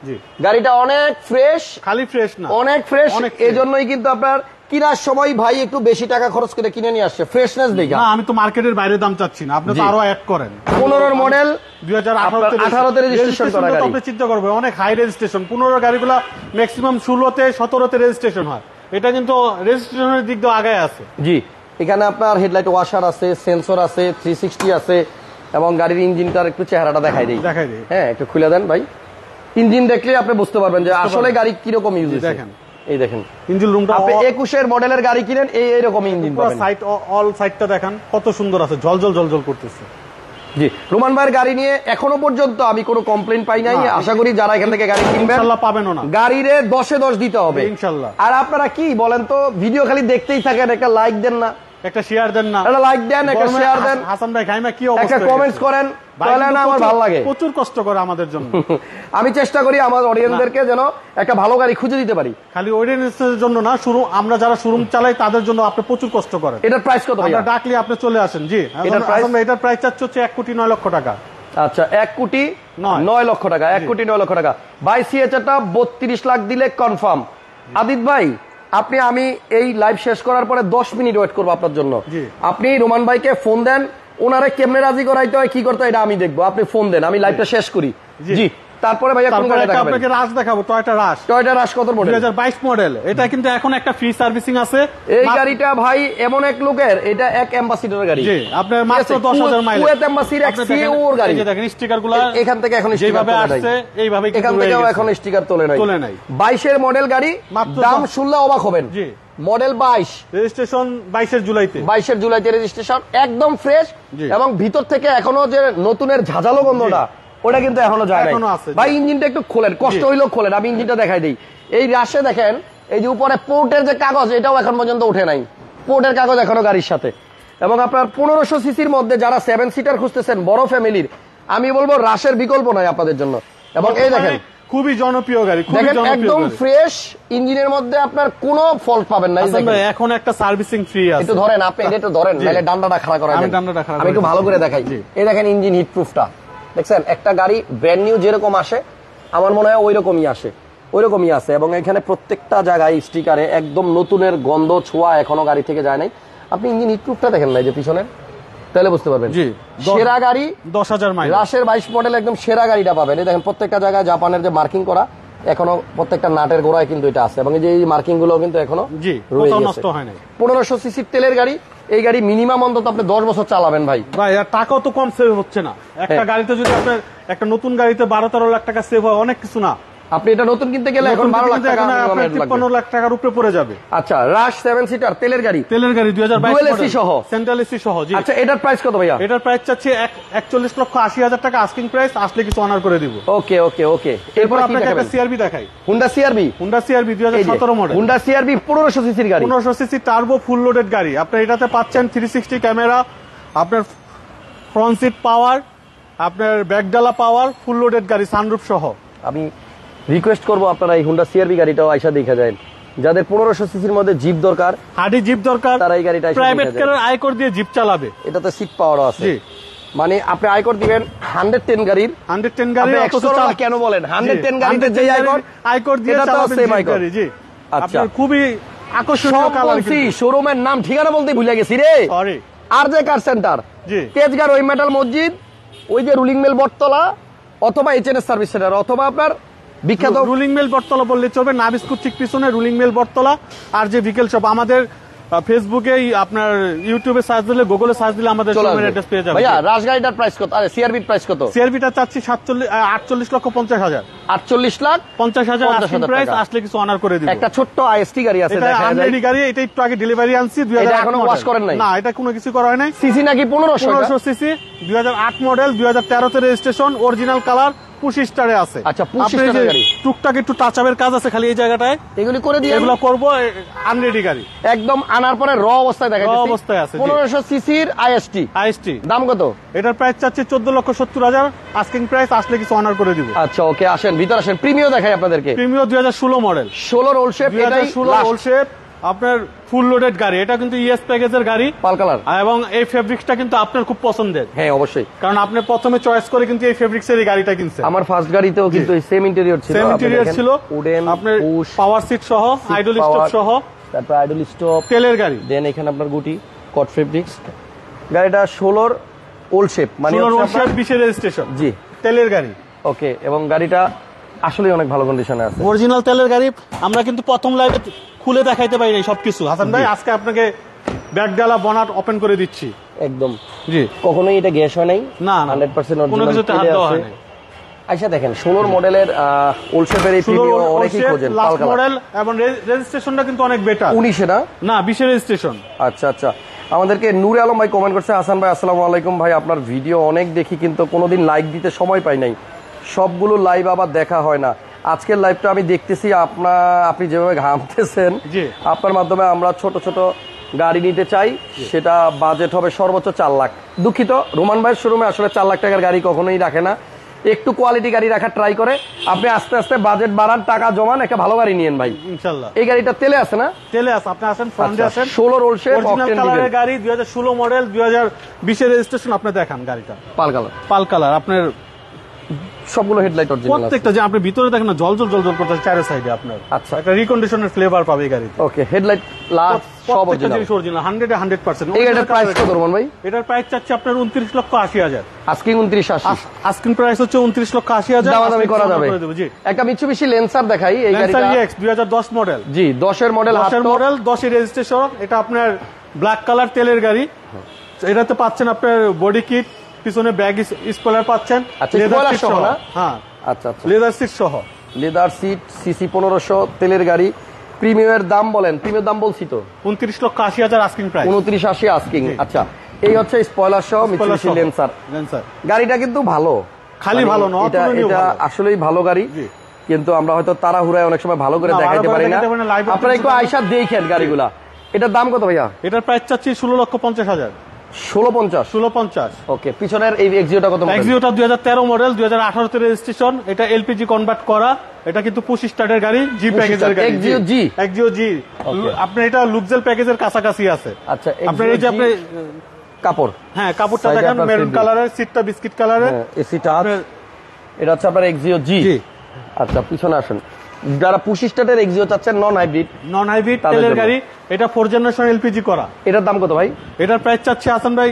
[SPEAKER 1] গাড়িটা অনেক ফ্রেশ,
[SPEAKER 2] খালি ফ্রেশ না,
[SPEAKER 1] অনেক ফ্রেশ। এজন্যই কিন্তু আপনার কিনার সময় ভাই একটু বেশি টাকা খরচ করে কিনে নিয়ে আসছে, ফ্রেশনেস দেখে।
[SPEAKER 2] না, আমি তো মার্কেটের বাইরে দাম চাচ্ছি না, আপনি তো আরো অ্যাড করেন।
[SPEAKER 1] 15 মডেল,
[SPEAKER 2] 2018 তে রেজিস্ট্রেশন করা গাড়ি, আপনি চিন্তা করবেন অনেক হাই রেজিস্ট্রেশন। 15 গাড়িগুলো ম্যাক্সিমাম 16তে 17তে রেজিস্ট্রেশন হয়, এটা কিন্তু রেজিস্ট্রেশনের দিক দিয়ে আগায় আছে।
[SPEAKER 1] জি, এখানে আপনার হেডলাইট ওয়াশার আছে, সেন্সর আছে, 360 আছে, এবং গাড়ির ইঞ্জিনটার একটু চেহারাটা দেখাই দিই। হ্যাঁ, একটু খুলে দেন ভাই। ইঞ্জিন দেখলে আপনি বুঝতে পারবেন যে আসলে গাড়ি কিরকম ইউজ হয়েছে। দেখেন, এই দেখেন ইঞ্জিন রুমটা, আপনি 21 এর মডেলের গাড়ি কিনেন, এইরকম ইঞ্জিন পাবেন।
[SPEAKER 2] সাইড অল সাইডটা দেখেন কত সুন্দর আছে, ঝলঝল করতেছে।
[SPEAKER 1] জি, রোমান ভাইয়ের গাড়ি নিয়ে এখনো পর্যন্ত আমি কোনো কমপ্লেইন পাই নাই। আশা করি যারা এখান থেকে গাড়ি কিনবেন
[SPEAKER 2] ইনশাআল্লাহ পাবেনও না,
[SPEAKER 1] গাড়িরে 10 এ 10 দিতে হবে ইনশাআল্লাহ। আর আপনারা কি বলেন তো, ভিডিও খালি দেখতেই থাকেন, একটা লাইক দেন না,
[SPEAKER 2] একটা শেয়ার দেন না,
[SPEAKER 1] একটা লাইক দেন, একটা শেয়ার দেন।
[SPEAKER 2] হাসান ভাই গাইমা কি অবস্থা,
[SPEAKER 1] একটা কমেন্টস করেন, তাহলে না আমার ভালো লাগে।
[SPEAKER 2] প্রচুর কষ্ট করে আমাদের জন্য।
[SPEAKER 1] আমি চেষ্টা করি আমার অডিয়েন্সদেরকে যেন একটা ভালো গাড়ি খুঁজে দিতে পারি।
[SPEAKER 2] খালি অডিয়েন্সের জন্য না, শুরু আমরা যারা শোরুম চালাই তাদের জন্য আপনি প্রচুর কষ্ট করেন।
[SPEAKER 1] এটার প্রাইস কত ভাই?
[SPEAKER 2] আমরা ডাকলে আপনি চলে আসেন। জি, এটার প্রাইস চাচ্ছে হচ্ছে 1,09,00,000 টাকা।
[SPEAKER 1] আচ্ছা 1,09,00,000 টাকা, 1,09,00,000 টাকা। ভাই সিএচআরটা 32 লাখ দিলে কনফার্ম। আদিত ভাই আমি এই লাইভ শেষ করার পরে 10 মিনিট ওয়েট করবো আপনার জন্য। আপনি রোমান ভাইকে ফোন দেন, ওনারে কেমনে রাজি করাইতে হয় কি করতে হয় এটা আমি দেখবো। আপনি ফোন দেন, আমি লাইভটা শেষ করি। জি তারপরে ভাইয়া কোন গাড়ি দেখাবেন?
[SPEAKER 2] আপনাকে রাশ দেখাবো, টয়োটা রাশ
[SPEAKER 1] কত মডেল?
[SPEAKER 2] 2022 মডেল। এটা কিন্তু এখন একটা ফ্রি সার্ভিসিং আছে।
[SPEAKER 1] এই গাড়িটা ভাই এমন এক লোকের, এটা এক অ্যাম্বাসিডারের গাড়ি।
[SPEAKER 2] জি আপনার মাত্র 10,000 মাইলেজ।
[SPEAKER 1] কুয়েত অ্যাম্বাসির এক সিইও এর গাড়ি।
[SPEAKER 2] এই যে দেখেন স্টিকারগুলো
[SPEAKER 1] এখান থেকে এখন স্টিকার
[SPEAKER 2] যেভাবে আসছে এইভাবে
[SPEAKER 1] এখান থেকেও এখন স্টিকার তোলে নাই। 22 এর মডেল গাড়ি, দাম শুনলে অবাক হবেন।
[SPEAKER 2] জি
[SPEAKER 1] মডেল 22,
[SPEAKER 2] রেজিস্ট্রেশন 22 জুলাইতে,
[SPEAKER 1] 22 জুলাইতে রেজিস্ট্রেশন, একদম ফ্রেশ। এবং ভিতর থেকে এখনো যে নতুনের ঝাঁঝালো গন্ধটা ওটা কিন্তু এখনো যায় নাই ভাই। ইঞ্জিনটা একটু খোলেন, কষ্ট হইলেও খোলেন, আমি ইঞ্জিনটা দেখাই দিই। এই রাশে দেখেন এই যে উপরে পোর্টের যে কাগজ, এটাও এখন পর্যন্ত উঠে নাই। পোর্টের কাগজ এখনো গাড়ির সাথে। এবং আপনার 1500 সিসির মধ্যে যারা 7 সিটার খুঁজতেছেন বড় ফ্যামিলির, আমি বলবো রাশের বিকল্প নাই আপনাদের জন্য। এবং এই দেখেন
[SPEAKER 2] খুবই জনপ্রিয় গাড়ি,
[SPEAKER 1] একদম ফ্রেশ ইঞ্জিনের মধ্যে আপনার কোনো ফল্ট পাবেন না।
[SPEAKER 2] এখন একটা সার্ভিসিং ফ্রি আছে।
[SPEAKER 1] একটু ধরেন আপনি, এটা একটু ধরেন, নাহলে ডান্ডাটা খাড়া করা যায়। আমি একটু ভালো করে দেখাই। এই দেখেন ইঞ্জিন হিট প্রুফটা দেখছেন। একটা গাড়ি ব্র্যান্ড নিউ যেরকম আসে আমার মনে হয় ওইরকমই আসে। এবং এখানে প্রত্যেকটা জায়গায় স্টিকারে একদম নতুনের গন্ধ ছোঁয়া এখনো গাড়ি থেকে যায় নাই। আপনি ইঞ্জিন হিট প্রুফটা দেখেন না, যে পিছনে, তাহলে বুঝতে পারবেন। সেরা গাড়ি
[SPEAKER 2] 10,000 মাইল,
[SPEAKER 1] রাশের 22 মডেল একদম সেরা গাড়িটা পাবেন। এই দেখেন প্রত্যেকটা জায়গায় জাপানের যে মার্কিং করা, এখনো প্রত্যেকটা নাটের গোড়ায় কিন্তু এটা আছে। এবং এই যে এই মার্কিং গুলো কিন্তু এখনো
[SPEAKER 2] নষ্ট হয় নাই।
[SPEAKER 1] 1500 সিসির তেলের গাড়ি। এই গাড়ি মিনিমাম অন্তত আপনি 10 বছর চালাবেন ভাই।
[SPEAKER 2] আর টাকাও তো কম সেভ হচ্ছে না। একটা গাড়িতে যদি আপনার একটা নতুন গাড়িতে 12-13 লাখ টাকা সেভ হয়, অনেক কিছু না।
[SPEAKER 1] আপনি এটা নতুন কিনতে গেলে এখন 12 লাখ টাকা,
[SPEAKER 2] 53 লাখ টাকার উপরে পড়ে যাবে।
[SPEAKER 1] আচ্ছা রাশ 7 সিটার তেলের গাড়ি
[SPEAKER 2] 2022
[SPEAKER 1] ডুয়াল এসি সহ,
[SPEAKER 2] সেন্ট্রাল এসি সহ। জি
[SPEAKER 1] আচ্ছা এটার প্রাইস কত ভাইয়া?
[SPEAKER 2] এটার প্রাইস চাচ্ছি 41,80,000 টাকা আস্কিং প্রাইস, আসলে কিছু অনার করে দিব।
[SPEAKER 1] ওকে ওকে ওকে।
[SPEAKER 2] এরপর আপনাকে একটা সিআরবি দেখাই।
[SPEAKER 1] Honda CRB
[SPEAKER 2] 2017 model.
[SPEAKER 1] Honda CRB 1500 সিসির গাড়ি,
[SPEAKER 2] 1500 সিসি টার্বো ফুল লোডেড গাড়ি। আপনার এটাতে পাচ্ছেন 360 ক্যামেরা, আপনার ফ্রন্ট সিট পাওয়ার, আপনার ব্যাকডালা পাওয়ার, ফুল লোডেড গাড়ি সানরুফ সহ।
[SPEAKER 1] আমি রিকোয়েস্ট করবো আপনারা এই হুন্ডা সিআরবি গাড়িটাও আইসা দেখা যায়। যাদের 1500 সিসির মধ্যে জিপ দরকার,
[SPEAKER 2] হাডি জিপ দরকার,
[SPEAKER 1] তারা এই গাড়িটা
[SPEAKER 2] প্রাইভেট কারের আয়কর দিয়ে জিপ চালাবে।
[SPEAKER 1] এটাতে সিট পাওয়ারও আছে। মানে আপনি আয়কর দিবেন 110 গাড়ির,
[SPEAKER 2] 110 গাড়ি
[SPEAKER 1] কেন বলেন 110 গাড়িতে যে
[SPEAKER 2] আয়কর দিয়ে চালাবেন। জি আচ্ছা খুবই আকর্ষণীয় কালার।
[SPEAKER 1] শোরুমের নাম ঠিকানা বলতে ভুলে গেছি রে।
[SPEAKER 2] সরি,
[SPEAKER 1] আর যে কার সেন্টার, তেজগাঁর ওই মেটাল মসজিদ, ওই যে রুলিং মিল বটতলা, অথবা এইচএনএস সার্ভিস সেন্টার, অথবা আপনার বিখ্যাত
[SPEAKER 2] রুলিং মিল বটতলা বললে চলবে। না বিস্কুট ঠিক পিছনে রুলিং মিল বটতলা। আর যে বিকেল শপ, আমাদের ফেসবুকে আপনার ইউটিউবে সার্চ দিলে, গুগলে সার্চ দিলে আমাদের শোরুমের অ্যাড্রেস পেয়ে যাবেন।
[SPEAKER 1] ভাইয়া রাশ গাড়িটার প্রাইস কত? আরে সিআরবির প্রাইস কত?
[SPEAKER 2] সিআরবিটা চাচ্ছি 48,50,000।
[SPEAKER 1] 48,50,000
[SPEAKER 2] আস্কিং প্রাইস, আসলে কিছু অনার করে দিব।
[SPEAKER 1] একটা ছোট্ট আইএসটি গাড়ি আছে,
[SPEAKER 2] এটা আনরেডি গাড়ি। এটা একটু আগে ডেলিভারি আনছি। 2008
[SPEAKER 1] এখনো ওয়াশ করেন নাই?
[SPEAKER 2] না, এটা কোনো কিছু করা হয় নাই।
[SPEAKER 1] সিসি নাকি 1500
[SPEAKER 2] সিসি, 2008 মডেল, 2013 তে রেজিস্ট্রেশন, অরিজিনাল কালার, পুশ স্টারে আছে।
[SPEAKER 1] আচ্ছা পুশ স্টারের গাড়ি,
[SPEAKER 2] টুকটাক একটু টাচ আপের কাজ আছে খালি এই জায়গাটায়, এগুলি করে দিয়ে এগুলো করব। আনরেডি গাড়ি
[SPEAKER 1] একদম আনার পরে র অবস্থায় দেখা যাচ্ছে।
[SPEAKER 2] র অবস্থায় আছে
[SPEAKER 1] 1500 সিসির আইএসটি। দাম কত?
[SPEAKER 2] এটার প্রাইস চাচ্ছি 14,70,000 আস্কিং প্রাইস, আসলে কিছু অনার করে দিব।
[SPEAKER 1] আচ্ছা ওকে, আসেন ভিতর আসেন। প্রিমিও দেখাই আপনাদেরকে।
[SPEAKER 2] Premio 2016 model,
[SPEAKER 1] 16 roll shape. এটাই
[SPEAKER 2] 16 রোল শেপ, আপনার ফুল লোডেড গাড়ি। এটা কিন্তু ইএস প্যাকেজের গাড়ি,
[SPEAKER 1] পাল কালার।
[SPEAKER 2] এবং এই ফেব্রিক্সটা কিন্তু আপনার খুব পছন্দের।
[SPEAKER 1] হ্যাঁ অবশ্যই,
[SPEAKER 2] কারণ আপনি প্রথমে চয়েস করে কিন্তু এই ফেব্রিক্সের এই গাড়িটা কিনছেন।
[SPEAKER 1] আমার ফার্স্ট গাড়িতেও কিন্তু সেম ইন্টেরিয়র ছিল।
[SPEAKER 2] আপনার পাওয়ার সিট সহ, আইডল স্টপ সহ,
[SPEAKER 1] তারপর আইডল স্টপ,
[SPEAKER 2] তেলের গাড়ি।
[SPEAKER 1] দেন এখানে আপনার গুটি কট ফেব্রিক্স। গাড়িটা 16 ওল্ড শেপ, মানে
[SPEAKER 2] 20 রেজিস্ট্রেশন।
[SPEAKER 1] জি,
[SPEAKER 2] তেলের গাড়ি।
[SPEAKER 1] ওকে, এবং গাড়িটা আসলে অনেক ভালো কন্ডিশনে আছে,
[SPEAKER 2] অরিজিনাল তেলের গাড়ি। আমরা কিন্তু প্রথম লাইভে খুলে দেখাইতে পারি নাই সবকিছু। হাসান ভাই আজকে আপনাকে ব্যাকডালা বনাট ওপেন করে দিচ্ছি একদম। জি,
[SPEAKER 1] কখনোই এটা গ্যাস হয় নাই।
[SPEAKER 2] না,
[SPEAKER 1] 100%
[SPEAKER 2] কোনো কিছুতে হাত দেওয়া হয় নাই।
[SPEAKER 1] আচ্ছা দেখেন 16 মডেলের ওল্ড শেপের এই প্রিমিয়াম অনেকেই খোঁজেন, পাল কালার
[SPEAKER 2] মডেল, এবং রেজিস্ট্রেশনটা কিন্তু অনেক বেটার।
[SPEAKER 1] 19 এ না
[SPEAKER 2] 20 এর রেজিস্ট্রেশন।
[SPEAKER 1] আচ্ছা আচ্ছা। আমাদেরকে নূরে আলম ভাই কমেন্ট করছে, হাসান ভাই আসসালামু আলাইকুম ভাই, আপনার ভিডিও অনেক দেখি কিন্তু কোনোদিন লাইক দিতে সময় পাই নাই, সবগুলো লাইভ আবার দেখা হয় না। আজকের লাইভটা আমি দেখতেছি, আপনি যেভাবে ঘামতেছেন, আপনার মাধ্যমে আমরা ছোট ছোট গাড়ি নিতে চাই, সেটা বাজেট হবে সর্বোচ্চ 4 লাখ। দুঃখিত, রোমান ভাইয়ের শোরুমে আসলে 4 লাখ টাকার গাড়ি কখনোই রাখে না। একটু কোয়ালিটি গাড়ি রাখার ট্রাই করে, আপনি আস্তে আস্তে বাজেট বাড়ান, টাকা জমান, একটা ভালো গাড়ি নিয়েন ভাই
[SPEAKER 2] ইনশাআল্লাহ।
[SPEAKER 1] এই গাড়িটা তেলে আছে না?
[SPEAKER 2] তেলে আছে, আপনি আসেন ফ্রন্টে আসেন।
[SPEAKER 1] 16 রোল শেপ
[SPEAKER 2] অরিজিনাল কালারের গাড়ি, 2016 মডেল, 2020 এর রেজিস্ট্রেশন। আপনি দেখান গাড়িটা,
[SPEAKER 1] পাল কালার,
[SPEAKER 2] পাল কালার। আপনার
[SPEAKER 1] সবগুলো হেডলাইট অরিজিনাল আছে।
[SPEAKER 2] প্রত্যেকটা যে আপনি ভিতরে দেখেন না, জল করতেছে চারের সাইডে, আপনার
[SPEAKER 1] আচ্ছা
[SPEAKER 2] একটা রিকন্ডিশনের ফ্লেভার পাবে এই গাড়িতে।
[SPEAKER 1] ওকে, হেডলাইট লাস্ট সব
[SPEAKER 2] প্রত্যেকটা
[SPEAKER 1] অরিজিনাল।
[SPEAKER 2] জিনিস অরিজিনাল 100%
[SPEAKER 1] এই গাড়িটার প্রাইস কত রোমান ভাই?
[SPEAKER 2] এটার প্রাইস চাচ্ছি আপনার 29,80,000।
[SPEAKER 1] আজকে 29,80,000
[SPEAKER 2] আস্কিং প্রাইস হচ্ছে 29,80,000।
[SPEAKER 1] দামাদামি করা যাবে।
[SPEAKER 2] জি,
[SPEAKER 1] একটা মিৎসুবিশি ল্যান্সার দেখাই, এই গাড়িটা
[SPEAKER 2] ল্যান্সার EX 2010 মডেল।
[SPEAKER 1] জি 10 এর মডেল,
[SPEAKER 2] 10 এর মডেল, 10 এর রেজিস্ট্রেশন। এটা আপনার ব্ল্যাক কালার তেলের গাড়ি। এটাতে পাচ্ছেন আপনার বডি কিট, পিছনে ব্যাগ স্পয়লার পাচ্ছেন,
[SPEAKER 1] আচ্ছা,
[SPEAKER 2] লেদার
[SPEAKER 1] spoiler
[SPEAKER 2] সিট
[SPEAKER 1] সহ
[SPEAKER 2] সহ।
[SPEAKER 1] না?
[SPEAKER 2] হ্যাঁ
[SPEAKER 1] আচ্ছা আচ্ছা,
[SPEAKER 2] লেদার সিট সহ,
[SPEAKER 1] লেদার সিট, সিসি 1500 তেলের গাড়ি। প্রিমিয়ামের দাম বলেন, প্রিমিয়াম দাম বলছি তো
[SPEAKER 2] 29,80,000 আস্কিং প্রাইস।
[SPEAKER 1] 29,80 আস্কিং। আচ্ছা, এই হচ্ছে স্পয়লার সহ মিৎসুবিশি ল্যান্সার। গাড়িটা কিন্তু ভালো,
[SPEAKER 2] খালি ভালো না,
[SPEAKER 1] এটা
[SPEAKER 2] অতুলনীয়
[SPEAKER 1] এটা
[SPEAKER 2] ভালো।
[SPEAKER 1] আসলেই ভালো গাড়ি,
[SPEAKER 2] জি।
[SPEAKER 1] কিন্তু আমরা হয়তো তাড়াহুড়ায় অনেক সময় ভালো করে
[SPEAKER 2] না,
[SPEAKER 1] দেখাইতে
[SPEAKER 2] ভালো করে
[SPEAKER 1] পারি না।
[SPEAKER 2] দেখাইতে পারি না, live
[SPEAKER 1] আপনারা একটু
[SPEAKER 2] আপনারা
[SPEAKER 1] আয়সা দেখেন গাড়িগুলা। এটার দাম কত ভাইয়া?
[SPEAKER 2] এটার প্রাইস চাচ্ছি 16,50,000।
[SPEAKER 1] 1650।
[SPEAKER 2] 16,50।
[SPEAKER 1] ওকে, পিছনের এই এক্সিওটা কত?
[SPEAKER 2] এক্সিওটা 2013 মডেল, 2018 তে রেজিস্ট্রেশন। এটা এলপিজি কনভার্ট করা। এটা কিন্তু পুশ স্টার্টের গাড়ি, জি প্যাকেজের গাড়ি।
[SPEAKER 1] এক্সিও জি,
[SPEAKER 2] এক্সিও জি।
[SPEAKER 1] Okay.
[SPEAKER 2] আপনি এটা লুকজেল প্যাকেজের কাছাকাছি আছে।
[SPEAKER 1] আচ্ছা,
[SPEAKER 2] আপনার এই যে আপনি
[SPEAKER 1] কাপড়,
[SPEAKER 2] হ্যাঁ কাপড়টা
[SPEAKER 1] Side এ
[SPEAKER 2] দেখেন
[SPEAKER 1] আপনার
[SPEAKER 2] মেরুন
[SPEAKER 1] ফিটবিল।
[SPEAKER 2] কালারের, সিটটা বিস্কিট কালারের।
[SPEAKER 1] এসি টাচ, এটা হচ্ছে আপনার এক্সিও জি।
[SPEAKER 2] জি।
[SPEAKER 1] আচ্ছা, পিছনে আসেন, যারা পুশ স্টার্টের এক্সিও চাচ্ছেন নন হাইব্রিড,
[SPEAKER 2] নন হাইব্রিড
[SPEAKER 1] তাদের
[SPEAKER 2] তেলের
[SPEAKER 1] জন্য।
[SPEAKER 2] গাড়ি। এটা 4 জেনারেশন এলপিজি করা।
[SPEAKER 1] এটার দাম কত ভাই?
[SPEAKER 2] এটার প্রাইস চাচ্ছে হাসান ভাই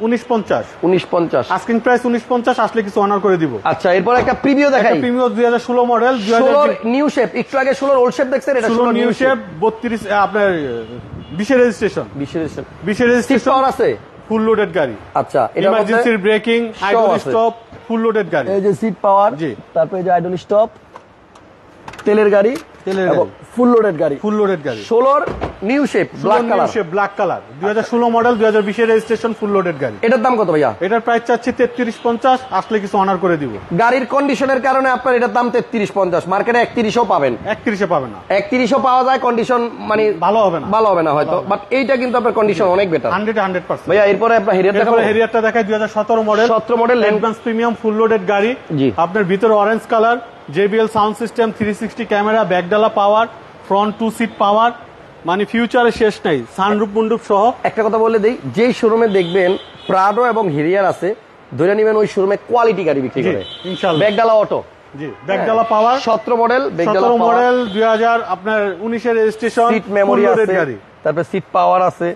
[SPEAKER 2] 19,50।
[SPEAKER 1] 1950।
[SPEAKER 2] আস্কিং প্রাইস 19,50, আসলে কিছু অনার করে দিব।
[SPEAKER 1] আচ্ছা, এরপর একটা প্রিমিও দেখাই।
[SPEAKER 2] Premium 2016 model,
[SPEAKER 1] 16 new shape. একটু আগে 16 ওল্ড শেপ দেখছেন, এটা
[SPEAKER 2] 16
[SPEAKER 1] 16
[SPEAKER 2] নিউ শেপ, 32 আপনার 20 এর রেজিস্ট্রেশন।
[SPEAKER 1] 20
[SPEAKER 2] এর
[SPEAKER 1] সিট
[SPEAKER 2] রেজিস্ট্রেশন,
[SPEAKER 1] পাওয়ার আছে।
[SPEAKER 2] ফুল লোডেড গাড়ি।
[SPEAKER 1] আচ্ছা, এটা
[SPEAKER 2] ইমার্জেন্সি ব্রেকিং, আইডল
[SPEAKER 1] আছে।
[SPEAKER 2] স্টপ, ফুল লোডেড গাড়ি।
[SPEAKER 1] এই যে সিট পাওয়ার,
[SPEAKER 2] জি।
[SPEAKER 1] তারপর এই যে আইডল স্টপ, তেলের গাড়ি,
[SPEAKER 2] তেলের
[SPEAKER 1] এবং
[SPEAKER 2] গাড়ি।
[SPEAKER 1] ফুল লোডেড গাড়ি।
[SPEAKER 2] ফুল লোডেড গাড়ি।
[SPEAKER 1] 16 new shape, black colour.
[SPEAKER 2] Black colour, 2016 model, 2020 এর রেজিস্ট্রেশন, ফুল লোডেড গাড়ি।
[SPEAKER 1] এটার দাম কত ভাইয়া?
[SPEAKER 2] এটার প্রাইস চাচ্ছি 33,50, আসলে কিছু অনার করে দিব।
[SPEAKER 1] গাড়ির কন্ডিশনের কারণে আপনার এটার দাম 3350, মার্কেটে 31ও পাবেন।
[SPEAKER 2] 31 এ পাবে না,
[SPEAKER 1] 31ও পাওয়া যায়, কন্ডিশন মানে
[SPEAKER 2] ভালো হবে না,
[SPEAKER 1] ভালো হবে না হয়তো, বাট এইটা কিন্তু আপনার কন্ডিশন অনেক বেটার
[SPEAKER 2] 100%।
[SPEAKER 1] ভাইয়া। এরপরে আপনার হেরিয়ার দেখাবো।
[SPEAKER 2] এরপরে হেরিয়ারটা দেখাই, 2017 model,
[SPEAKER 1] 17 model,
[SPEAKER 2] advance premium full loaded গাড়ি।
[SPEAKER 1] জি।
[SPEAKER 2] আপনার ভিতরে orange colour, JBL sound system, 360 camera, ব্যাকডালা পাওয়ার, ফ্রন্ট 2 সিট পাওয়ার, মানে ফিউচারে শেষ নাই, সানরুফ মুন্ডুপ সহ।
[SPEAKER 1] একটা কথা বলে দেই, যেই শোরুমে দেখবেন প্রাডো এবং হেরিয়ার আছে, ধরে নেবেন ওই শোরুমে কোয়ালিটি গাড়ি বিক্রি
[SPEAKER 2] জি,
[SPEAKER 1] করে।
[SPEAKER 2] ইনশাআল্লাহ।
[SPEAKER 1] ব্যাগডালা অটো,
[SPEAKER 2] জি, ব্যাকডালা পাওয়ার,
[SPEAKER 1] 17 মডেল, ব্যাগডালা
[SPEAKER 2] 17
[SPEAKER 1] পাওয়ার,
[SPEAKER 2] মডেল, 2000 আপনার 19 এর রেজিস্ট্রেশন,
[SPEAKER 1] সিট মেমোরি
[SPEAKER 2] ফুল
[SPEAKER 1] আছে,
[SPEAKER 2] লোডেড গাড়ি।
[SPEAKER 1] তারপর সিট পাওয়ার আছে,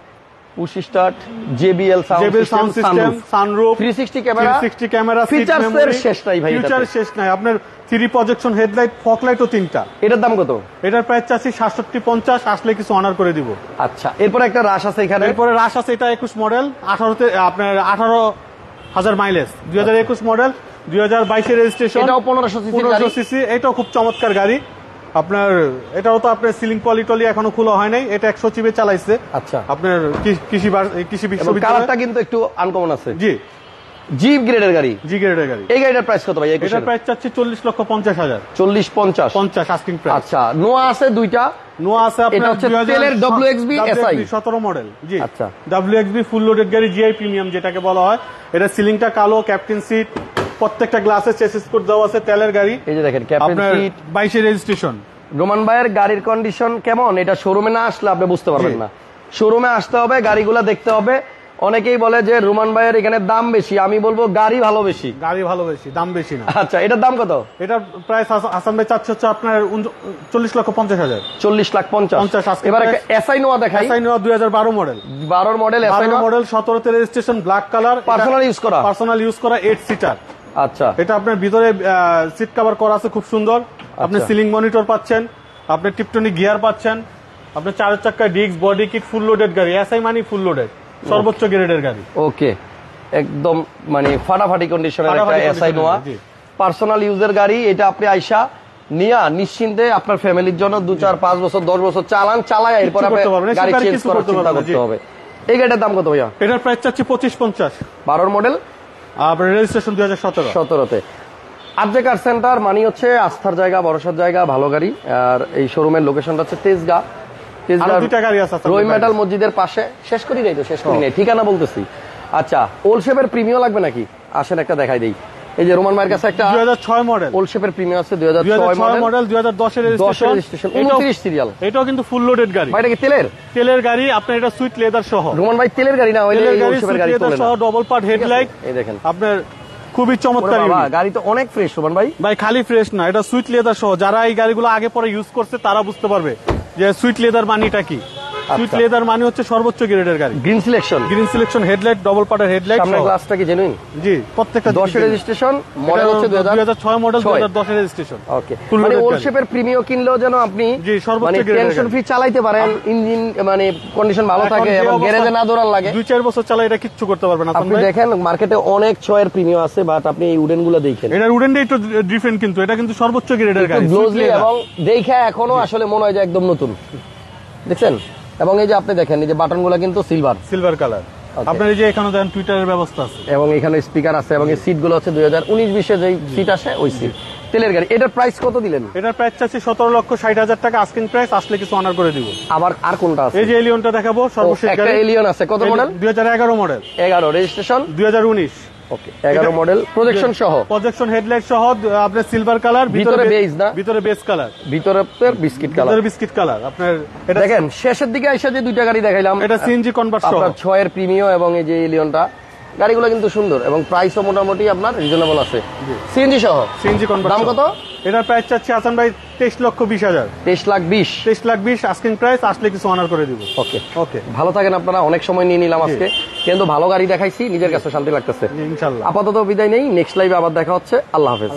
[SPEAKER 1] push start, JBL
[SPEAKER 2] sound system, sunroof,
[SPEAKER 1] 360 camera,
[SPEAKER 2] 360 camera,
[SPEAKER 1] features এর শেষ নাই ভাই।
[SPEAKER 2] ফিউচার শেষ নাই। আপনার 3 প্রজেকশন হেডলাইট, ফগ লাইটও 3টা।
[SPEAKER 1] এটার দাম কত?
[SPEAKER 2] এটার প্রাইস চাচ্ছি 67,50, আসলে কিছু অনার করে দিব।
[SPEAKER 1] আচ্ছা, এরপর একটা রাশ আছে এখানে।
[SPEAKER 2] এরপরে রাশ আছে, এটা 21 মডেল, 18তে আপনার 18,000 মাইলেজ, 2021 মডেল, 2022 এর রেজিস্ট্রেশন,
[SPEAKER 1] এটাও 1500 সিসি গাড়ি।
[SPEAKER 2] 1500 সিসি। এটাও খুব চমৎকার গাড়ি। আপনার এটাও তো আপনার সিলিং পলিটলি এখনো খোলা হয় নাই, এটা 100 চিপে চালাইছে।
[SPEAKER 1] আচ্ছা,
[SPEAKER 2] আপনার কৃষি
[SPEAKER 1] এবং
[SPEAKER 2] বিশ্ববিদ্যালয়।
[SPEAKER 1] কালারটা কিন্তু একটু আনকমন আছে।
[SPEAKER 2] জি,
[SPEAKER 1] জিপ গ্রেডের গাড়ি,
[SPEAKER 2] জি গ্রেডের গাড়ি।
[SPEAKER 1] এই গাড়িটার প্রাইস কত ভাই?
[SPEAKER 2] এটার প্রাইস চাচ্ছি 40,50,000।
[SPEAKER 1] 40-50
[SPEAKER 2] 50 আস্কিং প্রাইস।
[SPEAKER 1] আচ্ছা, নোয়া আছে দুইটা।
[SPEAKER 2] নোয়া আছে
[SPEAKER 1] এটা
[SPEAKER 2] আপনার
[SPEAKER 1] হচ্ছে তেলের WXB SI
[SPEAKER 2] 17 মডেল। জি,
[SPEAKER 1] আচ্ছা।
[SPEAKER 2] WXB ফুল লোডেড গাড়ি, জিআই প্রিমিয়াম যেটাকে বলা হয়। এটা সিলিংটা কালো, ক্যাপ্টেন সিট, প্রত্যেকটা গ্লাসে চেসিস কোড দেওয়া আছে, তেলের গাড়ি।
[SPEAKER 1] এই যে দেখেন ক্যাপ্টেন
[SPEAKER 2] আপনার
[SPEAKER 1] সিট।
[SPEAKER 2] 22 এর রেজিস্ট্রেশন।
[SPEAKER 1] রোমান ভাইয়ের গাড়ির কন্ডিশন কেমন, এটা শোরুমে না আসলে আপনি বুঝতে পারবেন
[SPEAKER 2] জি।
[SPEAKER 1] না। শোরুমে আসতে হবে, গাড়িগুলা দেখতে হবে। অনেকেই বলে যে রোমান ভাইয়ের এখানে দাম বেশি, আমি বলবো গাড়ি ভালো বেশি।
[SPEAKER 2] গাড়ি ভালো বেশি, দাম বেশি না।
[SPEAKER 1] আচ্ছা, এটার দাম কত?
[SPEAKER 2] এটার প্রাইস হাসান ভাই চাচ্ছে হচ্ছে আপনার 40,50,000।
[SPEAKER 1] 40,50,000।
[SPEAKER 2] 50 আজকে
[SPEAKER 1] এবার একটা
[SPEAKER 2] price।
[SPEAKER 1] এসআই নোয়া দেখাই।
[SPEAKER 2] এসআই নোয়া 2012 model,
[SPEAKER 1] 12 model SI
[SPEAKER 2] 12
[SPEAKER 1] Noah,
[SPEAKER 2] model, 17তে registration, black colour,
[SPEAKER 1] personal use করা।
[SPEAKER 2] পার্সোনাল ইউজ করা, 8 সিটার।
[SPEAKER 1] আচ্ছা,
[SPEAKER 2] এটা আপনার ভিতরে সিট কভার করা আছে, খুব সুন্দর। আপনি
[SPEAKER 1] আচ্ছা।
[SPEAKER 2] সিলিং মনিটর পাচ্ছেন, আপনি টিপটনিক গিয়ার পাচ্ছেন, আপনি 4 চাক্কা disc, body kit, full loaded গাড়ি। এসআই মানে ফুল লোডেড, সর্বোচ্চ গ্রেডের গাড়ি।
[SPEAKER 1] ওকে, একদম মানে ফাটাফাটি কন্ডিশনের একটা
[SPEAKER 2] ফাটাফাটি
[SPEAKER 1] এসআই
[SPEAKER 2] condition
[SPEAKER 1] নোয়া,
[SPEAKER 2] এর, জি।
[SPEAKER 1] পার্সোনাল ইউজের গাড়ি। এটা আপনি আইসা নিয়া নিশ্চিন্তে আপনার ফ্যামিলির জন্য 2-4-5 বছর 10 বছর চালায় এরপর
[SPEAKER 2] কিচ্ছু
[SPEAKER 1] আপনি
[SPEAKER 2] করতে পারবেন না,
[SPEAKER 1] গাড়ি
[SPEAKER 2] গাড়ি
[SPEAKER 1] চেঞ্জ
[SPEAKER 2] কিছু
[SPEAKER 1] করার
[SPEAKER 2] করতে
[SPEAKER 1] চিন্তা
[SPEAKER 2] পারবেন না,
[SPEAKER 1] করতে
[SPEAKER 2] জি।
[SPEAKER 1] হবে। এই গাড়িটার দাম কত ভাইয়া?
[SPEAKER 2] এটার প্রাইস চাচ্ছি 25,50।
[SPEAKER 1] 12 মডেল,
[SPEAKER 2] আপনার রেজিস্ট্রেশন 2017।
[SPEAKER 1] 17তে। আরজে কার সেন্টার মানে হচ্ছে আস্থার জায়গা, ভরসার জায়গা, ভালো গাড়ি। আর এই শোরুমের লোকেশনটা হচ্ছে তেজগাঁ।
[SPEAKER 2] আরো দুইটা গাড়ি আছে আপনাদের
[SPEAKER 1] রহিম
[SPEAKER 2] বাইরে।
[SPEAKER 1] মেটাল মসজিদের পাশে। শেষ করি নাই তো, শেষ করি নাই, ঠিকানা বলতেছি। আচ্ছা, ওল শেপের প্রিমিয়াম লাগবে নাকি? আসেন একটা দেখাই দেই। এই যে রোমান ভাইয়ের কাছে একটা
[SPEAKER 2] 2006 মডেল,
[SPEAKER 1] ওল্ড শেপের প্রিমিয়াম আছে
[SPEAKER 2] 2006
[SPEAKER 1] 2006
[SPEAKER 2] মডেল, 2010 এর
[SPEAKER 1] 10 এর রেজিস্ট্রেশন 29 সিরিয়াল।
[SPEAKER 2] এটাও কিন্তু ফুল লোডেড গাড়ি।
[SPEAKER 1] ভাই এটা কি তেলের
[SPEAKER 2] তেলের গাড়ি, আপনার এটা সুইট লেদার সহ।
[SPEAKER 1] রোমান ভাই তেলের গাড়ি না, ওই
[SPEAKER 2] তেলের গাড়ি,
[SPEAKER 1] ওল্ড শেপের
[SPEAKER 2] সুইট
[SPEAKER 1] গাড়ি
[SPEAKER 2] লেদার
[SPEAKER 1] তোলে
[SPEAKER 2] সহ,
[SPEAKER 1] না।
[SPEAKER 2] Double part headlight.
[SPEAKER 1] এই দেখেন
[SPEAKER 2] আপনার খুবই চমৎকার
[SPEAKER 1] ওরে বাবা,
[SPEAKER 2] unit।
[SPEAKER 1] গাড়ি তো অনেক ফ্রেশ রোমান ভাই।
[SPEAKER 2] ভাই খালি ফ্রেশ না, এটা সুইট লেদার সহ। যারা এই গাড়িগুলো আগে পরে ইউজ করছে তারা বুঝতে পারবে যে সুইট লেদার মানিটা কি। সুইট লেদার মানে হচ্ছে সর্বোচ্চ গ্রেডের গাড়ি।
[SPEAKER 1] Green selection,
[SPEAKER 2] green selection headlight, double পার্টের হেডলাইট।
[SPEAKER 1] সামনের গ্লাসটা কি জেনুইন?
[SPEAKER 2] জি, প্রত্যেকটা
[SPEAKER 1] 10 এর রেজিস্ট্রেশন, মডেল হচ্ছে
[SPEAKER 2] 2006 মডেল,
[SPEAKER 1] 6
[SPEAKER 2] 2010 এর রেজিস্ট্রেশন।
[SPEAKER 1] ওকে, মানে ওল্ড শেপের প্রিমিয়াম কিনলেও যেন আপনি
[SPEAKER 2] জি, সর্বোচ্চ
[SPEAKER 1] মানে
[SPEAKER 2] গ্রেডের
[SPEAKER 1] টেনশন
[SPEAKER 2] গাড়ি।
[SPEAKER 1] ফ্রি চালাইতে পারেন, ইঞ্জিন মানে কন্ডিশন ভালো থাকে এবং গ্যারেজে না দৌড়ান লাগে।
[SPEAKER 2] 2-4 বছর চালা এটা কিচ্ছু করতে পারবে না।
[SPEAKER 1] আপনি দেখেন মার্কেটে অনেক 6 এর প্রিমিয়াম আছে, বাট আপনি এই উডেন গুলো দেখেন
[SPEAKER 2] এটা উডেনটা একটু ডিফারেন্ট, কিন্তু এটা কিন্তু সর্বোচ্চ গ্রেডের গাড়ি।
[SPEAKER 1] গ্লোজলি এবং দেখে এখনো আসলে মনে হয় যে একদম নতুন, দেখছেন? এবং এই যে আপনি দেখেন এই যে বাটনগুলো কিন্তু
[SPEAKER 2] সিলভার কালার। আপনার এই যে এখানে দেখেন টুইটারের ব্যবস্থা আছে,
[SPEAKER 1] এবং এখানে স্পিকার আছে, এবং এই সিট গুলো হচ্ছে 2019-20 যে সিট আসে ওই সিট। তেলের গাড়ি, এটার প্রাইস কত দিলেন?
[SPEAKER 2] এটার প্রাইস চাচ্ছি 17,60,000 টাকা আস্কিং প্রাইস, আসলে কিছু অনার করে দিব।
[SPEAKER 1] আবার আর কোনটা আছে?
[SPEAKER 2] এই যে এলিয়নটা দেখাবো, সর্বশেষ
[SPEAKER 1] একটা
[SPEAKER 2] গাড়ি।
[SPEAKER 1] এলিয়ন আছে, কত মডেল?
[SPEAKER 2] 2011 model,
[SPEAKER 1] 11 registration,
[SPEAKER 2] 2019।
[SPEAKER 1] ওকে 11 মডেল, প্রজেকশন সহ,
[SPEAKER 2] প্রজেকশন হেডলাইট সহ, আপনার সিলভার কালার,
[SPEAKER 1] ভিতরে বেজ না,
[SPEAKER 2] ভিতরে বেস কালার,
[SPEAKER 1] ভিতরে বিস্কিট কালার।
[SPEAKER 2] ভিতরে বিস্কিট কালার। আপনার এটা
[SPEAKER 1] দেখেন শেষের দিকে আইসা যে দুইটা গাড়ি দেখাইলাম,
[SPEAKER 2] এটা সিএনজি কনভার্ট সহ,
[SPEAKER 1] আপনার 6 এর প্রিমিয়াম এবং এই যে এলিয়নটা, গাড়িগুলো কিন্তু সুন্দর এবং প্রাইসও মোটামুটি আপনার রিজনেবল আছে। সিএনজি সহ,
[SPEAKER 2] সিএনজি কনভার্ট।
[SPEAKER 1] দাম কত?
[SPEAKER 2] এটার প্রাইস চাচ্ছি হাসান ভাই 23,20,000।
[SPEAKER 1] 23,20,000।
[SPEAKER 2] 23,20,000 আস্কিং প্রাইস, আসলে কিছু অনার করে দিব।
[SPEAKER 1] ওকে
[SPEAKER 2] ওকে,
[SPEAKER 1] ভালো থাকেন আপনারা, অনেক সময় নিয়ে নিলাম আজকে, কিন্তু ভালো গাড়ি দেখাইছি, নিজের কাছে শান্তি লাগতেছে।
[SPEAKER 2] ইনশাআল্লাহ।
[SPEAKER 1] আপাতত বিদায় নেই, নেক্সট লাইভে আবার দেখা হচ্ছে। আল্লাহ হাফেজ।